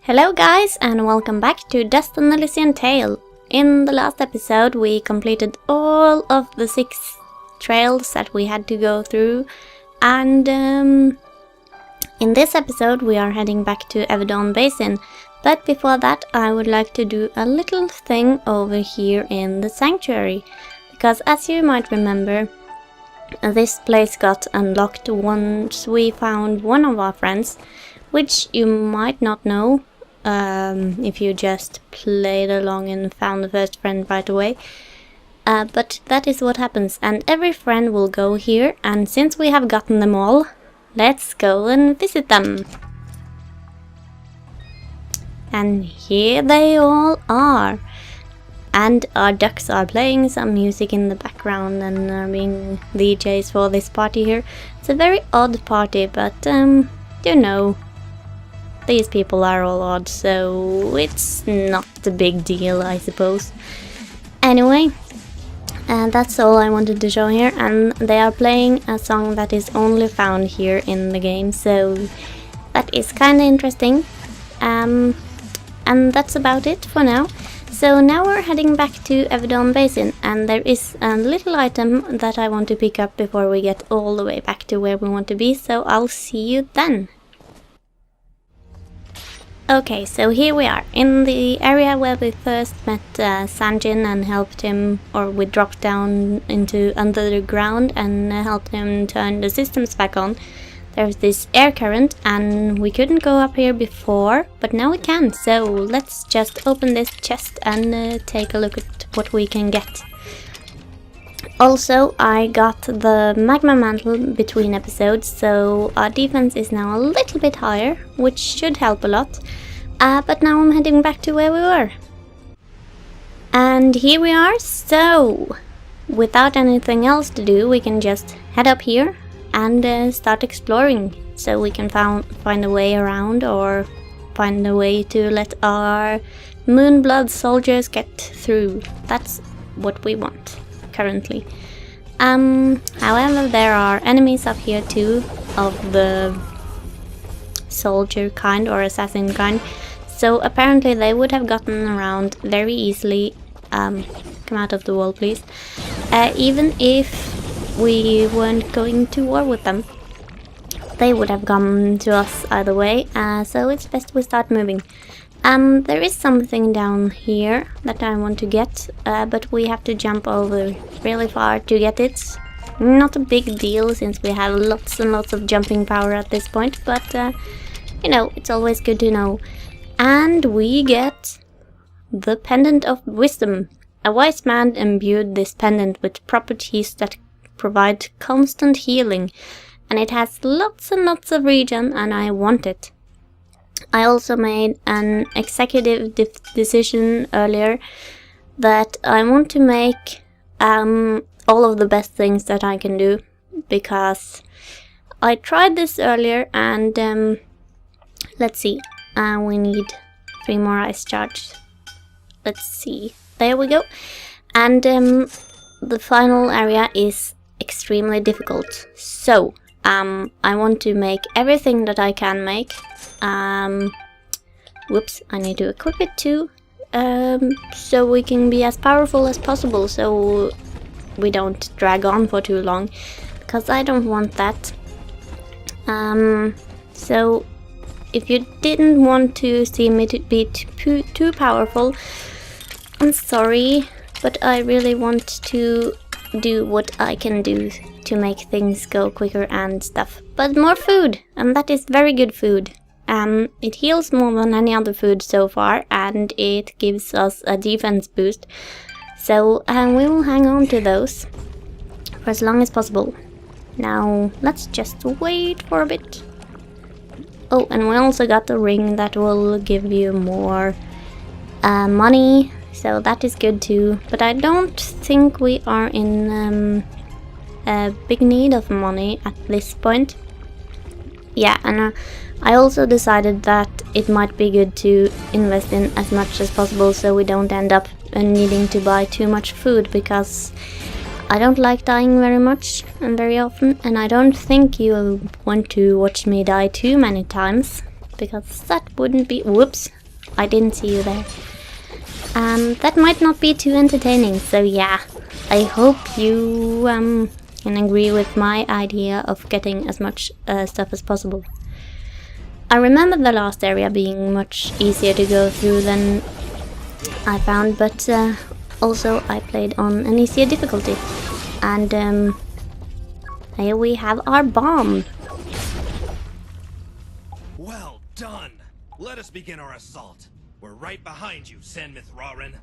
Hello guys, and welcome back to Dust and Elysian Tale. In the last episode we completed all of the 6 trails that we had to go through, and in this episode we are heading back to Everdawn Basin. But before that I would like to do a little thing over here in the sanctuary, because as you might remember, this place got unlocked once we found one of our friends, which you might not know if you just played along and found the first friend right away. But that is what happens, and every friend will go here, and since we have gotten them all, let's go and visit them. And here they all are. And our ducks are playing some music in the background and are being DJs for this party here. It's a very odd party, but you know, these people are all odd, so it's not a big deal, I suppose. Anyway, that's all I wanted to show here, and they are playing a song that is only found here in the game, so that is kinda interesting. And that's about it for now. So now we're heading back to Everdawn Basin, and there is a little item that I want to pick up before we get all the way back to where we want to be, so I'll see you then. Okay, so here we are, in the area where we first met Sanjin and helped him, or we dropped down into under the ground and helped him turn the systems back on. There's this air current, and we couldn't go up here before, but now we can, so let's just open this chest and take a look at what we can get. Also, I got the magma mantle between episodes, so our defense is now a little bit higher, which should help a lot. But now I'm heading back to where we were. And here we are, so without anything else to do, we can just head up here and start exploring, so we can find a way around, or find a way to let our moonblood soldiers get through. That's what we want currently. However, there are enemies up here too, of the soldier kind or assassin kind, so apparently they would have gotten around very easily. Come out of the wall, please. Even if we weren't going to war with them, they would have come to us either way, so it's best we start moving. There is something down here that I want to get, but we have to jump over really far to get it. Not a big deal since we have lots and lots of jumping power at this point, but you know, it's always good to know. And we get the Pendant of Wisdom. A wise man imbued this pendant with properties that provide constant healing, and it has lots and lots of regen, and I want it. I also made an executive decision earlier that I want to make all of the best things that I can do, because I tried this earlier, and let's see, we need 3 more ice charges. Let's see, there we go. And the final area is extremely difficult, so I want to make everything that I can make. Whoops, I need to equip it too, so we can be as powerful as possible, so we don't drag on for too long, because I don't want that. So if you didn't want to see me to be too powerful, I'm sorry, but I really want to do what I can do to make things go quicker and stuff. But more food, and that is very good food. It heals more than any other food so far, and it gives us a defense boost. So we will hang on to those for as long as possible. Now let's just wait for a bit. Oh, and we also got the ring that will give you more money, so that is good too. But I don't think we are in a big need of money at this point. Yeah, and I also decided that it might be good to invest in as much as possible, so we don't end up needing to buy too much food, because I don't like dying very much and very often, and I don't think you'll want to watch me die too many times. because that wouldn't be... Whoops, I didn't see you there. That might not be too entertaining, so yeah, I hope you can agree with my idea of getting as much stuff as possible. I remember the last area being much easier to go through than I found, but also I played on an easier difficulty. And here we have our bomb. Well done! Let us begin our assault. We're right behind you, Sandmith Rarin.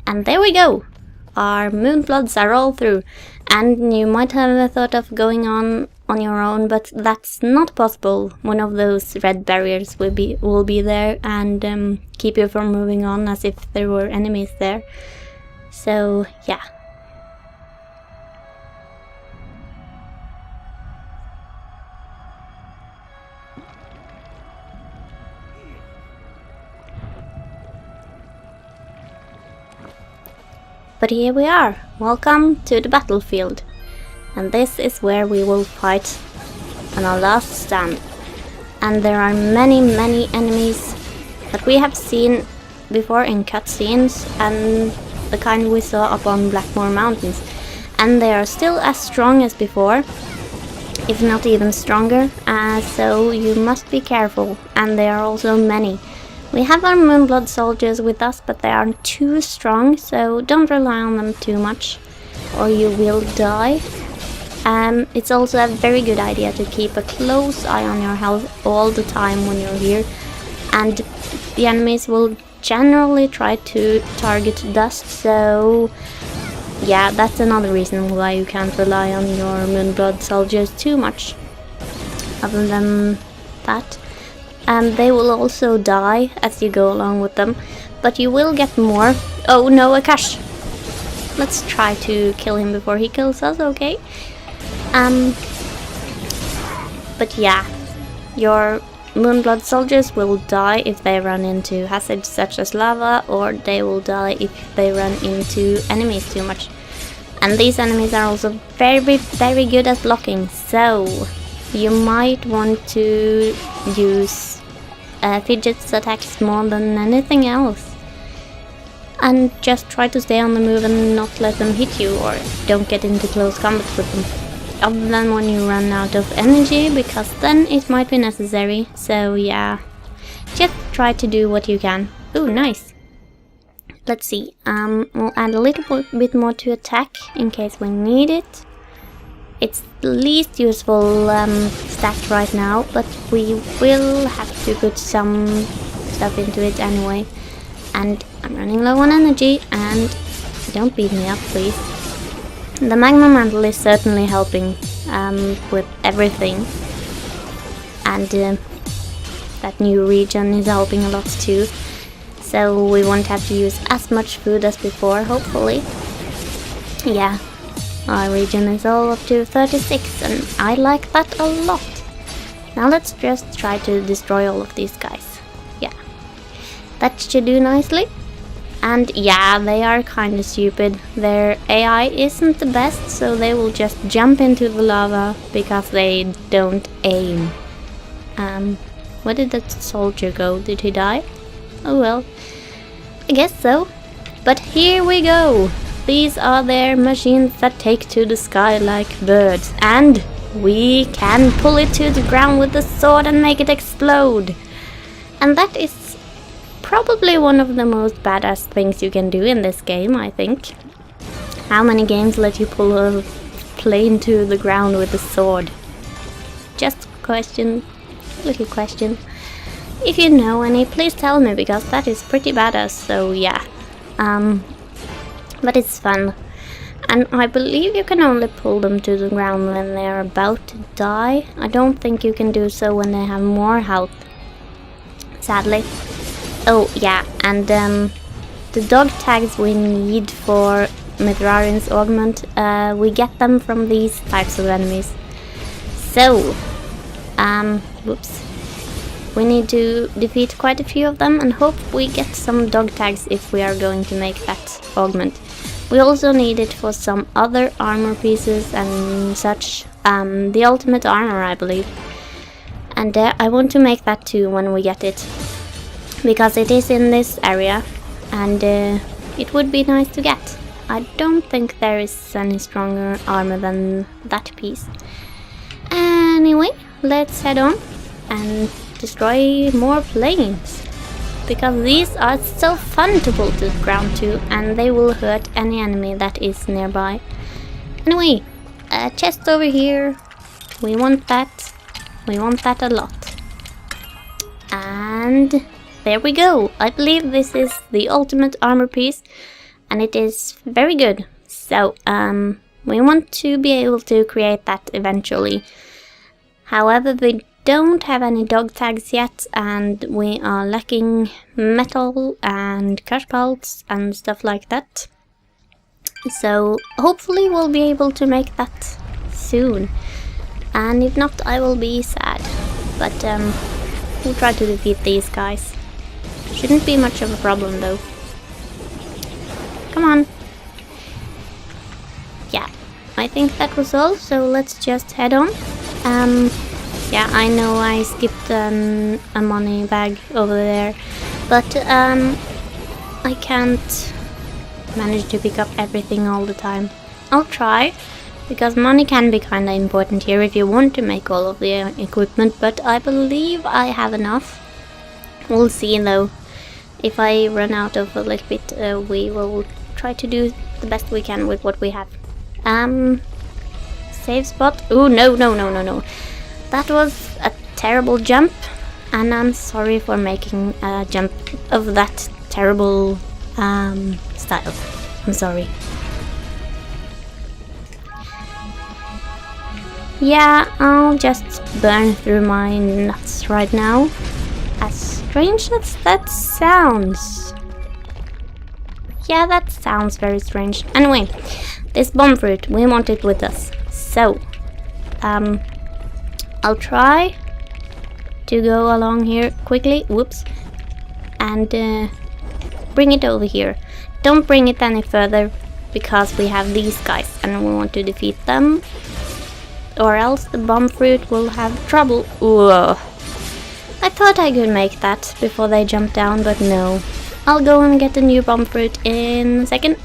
And there we go! Our moonbloods are all through. And you might have thought of going on your own, but that's not possible. One of those red barriers will be there and keep you from moving on as if there were enemies there. So yeah. But here we are, welcome to the battlefield. And this is where we will fight on our last stand. And there are many enemies that we have seen before in cutscenes and the kind we saw up on Blackmore Mountains. And they are still as strong as before, if not even stronger, so you must be careful, and there are also many. We have our moonblood soldiers with us, but they aren't too strong, so don't rely on them too much, or you will die. It's also a very good idea to keep a close eye on your health all the time when you're here, and the enemies will generally try to target dust, so yeah, that's another reason why you can't rely on your moonblood soldiers too much. Other than that, they will also die as you go along with them, but you will get more. Oh no, Akash! Let's try to kill him before he kills us, okay? But yeah, your moonblood soldiers will die if they run into hazards such as lava, or they will die if they run into enemies too much. And these enemies are also very good at blocking, so you might want to use fidget attacks more than anything else. And just try to stay on the move and not let them hit you, or don't get into close combat with them. Other than when you run out of energy, because then it might be necessary. So yeah, just try to do what you can. Ooh, nice. Let's see, we'll add a little bit more to attack in case we need it. It's the least useful stat right now, but we will have to put some stuff into it anyway. And I'm running low on energy, and don't beat me up, please. The magma mantle is certainly helping with everything, and that new region is helping a lot too. So we won't have to use as much food as before, hopefully. Yeah. Our region is all up to 36, and I like that a lot. Now let's just try to destroy all of these guys. Yeah, that should do nicely. And yeah, they are kinda stupid. Their AI isn't the best, so they will just jump into the lava because they don't aim. Where did that soldier go? Did he die? Oh well, I guess so. But here we go! These are their machines that take to the sky like birds, and we can pull it to the ground with the sword and make it explode. And that is probably one of the most badass things you can do in this game, I think. How many games let you pull a plane to the ground with a sword? Just a question, little question. If you know any, please tell me, because that is pretty badass, so yeah. But it's fun. And I believe you can only pull them to the ground when they are about to die. I don't think you can do so when they have more health, sadly. Oh yeah, and the dog tags we need for Mithrarin's augment, we get them from these types of enemies. So, whoops. We need to defeat quite a few of them and hope we get some dog tags if we are going to make that augment. We also need it for some other armor pieces and such. The ultimate armor, I believe. And I want to make that too when we get it, because it is in this area, and it would be nice to get. I don't think there is any stronger armor than that piece. Anyway, let's head on and destroy more planes, because these are so fun to pull to the ground too, and they will hurt any enemy that is nearby. Anyway, a chest over here. We want that. We want that a lot. And there we go. I believe this is the ultimate armor piece, and it is very good. So, we want to be able to create that eventually. However, we don't have any dog tags yet, and we are lacking metal and cash pults and stuff like that. So, hopefully we'll be able to make that soon. And if not, I will be sad. But we'll try to defeat these guys. Shouldn't be much of a problem though. Come on. Yeah, I think that was all, so let's just head on. Yeah, I know I skipped a money bag over there, but I can't manage to pick up everything all the time. I'll try, because money can be kinda important here if you want to make all of the equipment, but I believe I have enough. We'll see though. If I run out of a little bit, we will try to do the best we can with what we have. Save spot. Oh, no. That was a terrible jump, and I'm sorry for making a jump of that terrible style. I'm sorry. Yeah, I'll just burn through my nuts right now. As strange as that sounds. Yeah, that sounds very strange. Anyway, this bomb fruit, we want it with us. So, I'll try to go along here quickly. Whoops. And bring it over here. Don't bring it any further, because we have these guys and we want to defeat them. Or else the bomb fruit will have trouble. Whoa. I thought I could make that before they jump down, but no. I'll go and get a new bomb fruit in a second.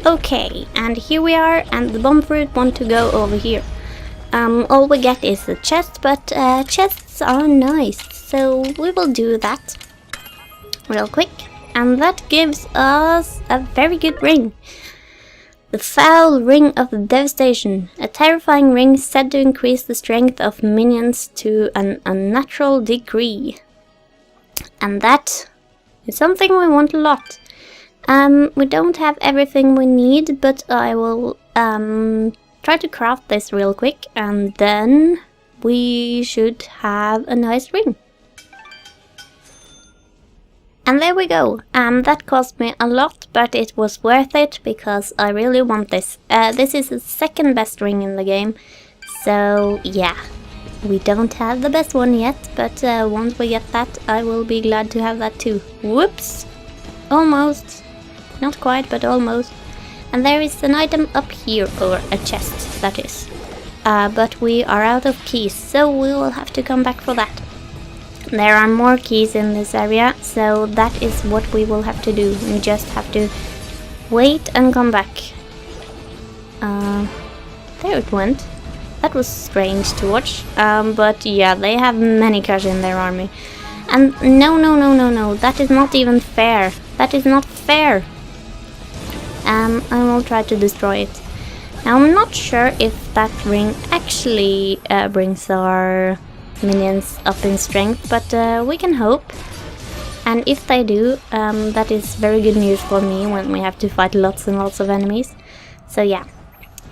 Okay, and here we are, and the bomb fruit want to go over here. All we get is a chest, but chests are nice, so we will do that real quick. And that gives us a very good ring. The Foul Ring of Devastation. A terrifying ring said to increase the strength of minions to an unnatural degree. And that is something we want a lot. We don't have everything we need, but I will try to craft this real quick, and then we should have a nice ring. And there we go. That cost me a lot, but it was worth it because I really want this. This is the second best ring in the game. So yeah, we don't have the best one yet, but once we get that, I will be glad to have that too. Whoops! Almost. Not quite, but almost. And there is an item up here, or a chest, that is. But we are out of keys, so we will have to come back for that. There are more keys in this area, so that is what we will have to do. We just have to wait and come back. There it went. That was strange to watch. But yeah, they have many cash in their army. And no, that is not even fair. That is not fair. I will try to destroy it. Now, I'm not sure if that ring actually brings our minions up in strength, but we can hope. And if they do, that is very good news for me when we have to fight lots and lots of enemies. So yeah,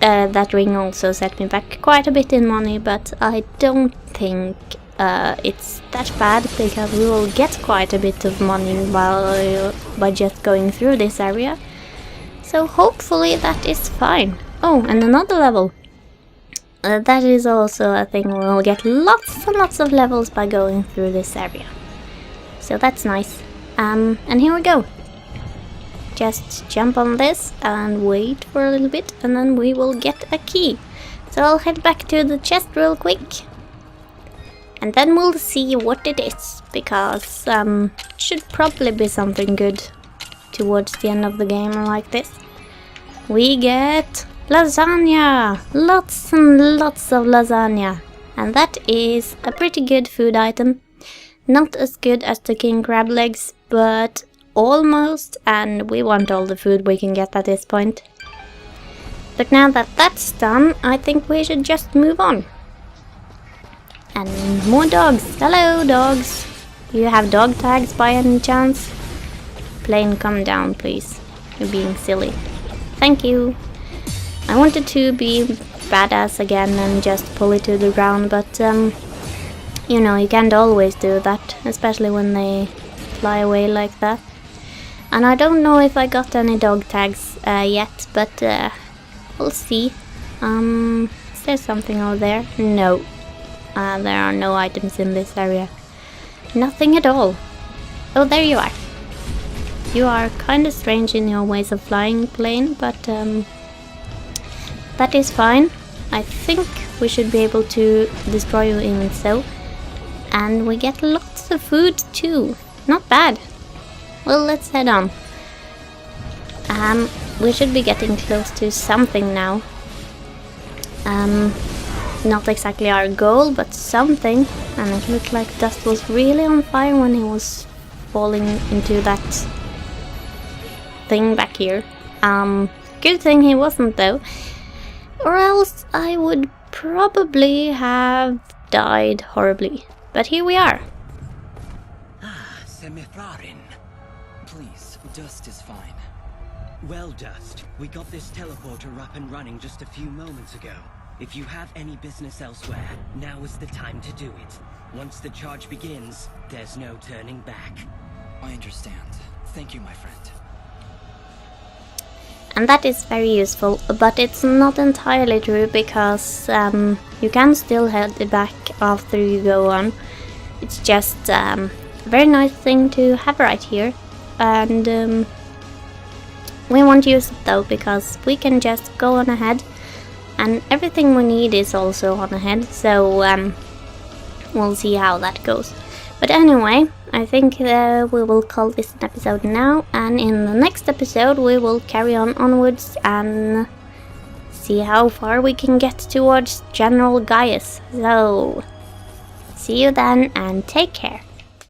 that ring also set me back quite a bit in money, but I don't think it's that bad, because we will get quite a bit of money by just going through this area. So hopefully that is fine. Oh, and another level. That is also a thing. We'll get lots and lots of levels by going through this area. So that's nice. And here we go. Just jump on this and wait for a little bit, and then we will get a key. So I'll head back to the chest real quick. And then we'll see what it is, because it should probably be something good towards the end of the game like this. We get lasagna! Lots and lots of lasagna. And that is a pretty good food item. Not as good as the king crab legs, but almost, and we want all the food we can get at this point. But now that that's done, I think we should just move on. And more dogs. Hello, dogs. Do you have dog tags by any chance? Plane, come down, please. You're being silly. Thank you. I wanted to be badass again and just pull it to the ground, but you know, you can't always do that, especially when they fly away like that. And I don't know if I got any dog tags yet, but we'll see. Is there something over there? No. There are no items in this area. Nothing at all. Oh, there you are. You are kind of strange in your ways of flying, plane, but that is fine. I think we should be able to destroy you even so. And we get lots of food too. Not bad. Well, let's head on. We should be getting close to something now. Not exactly our goal, but something. And it looked like Dust was really on fire when he was falling into that thing back here. Good thing he wasn't though. Or else I would probably have died horribly. But here we are. Ah, Semifrarin. Please, Dust is fine. Well, Dust, we got this teleporter up and running just a few moments ago. If you have any business elsewhere, now is the time to do it. Once the charge begins, there's no turning back. I understand. Thank you, my friend. And that is very useful, but it's not entirely true, because you can still head back after you go on. It's just a very nice thing to have right here. And we won't use it though, because we can just go on ahead. And everything we need is also on ahead, so we'll see how that goes. But anyway, I think we will call this an episode now, and in the next episode we will carry on onwards and see how far we can get towards General Gaius. So, see you then and take care.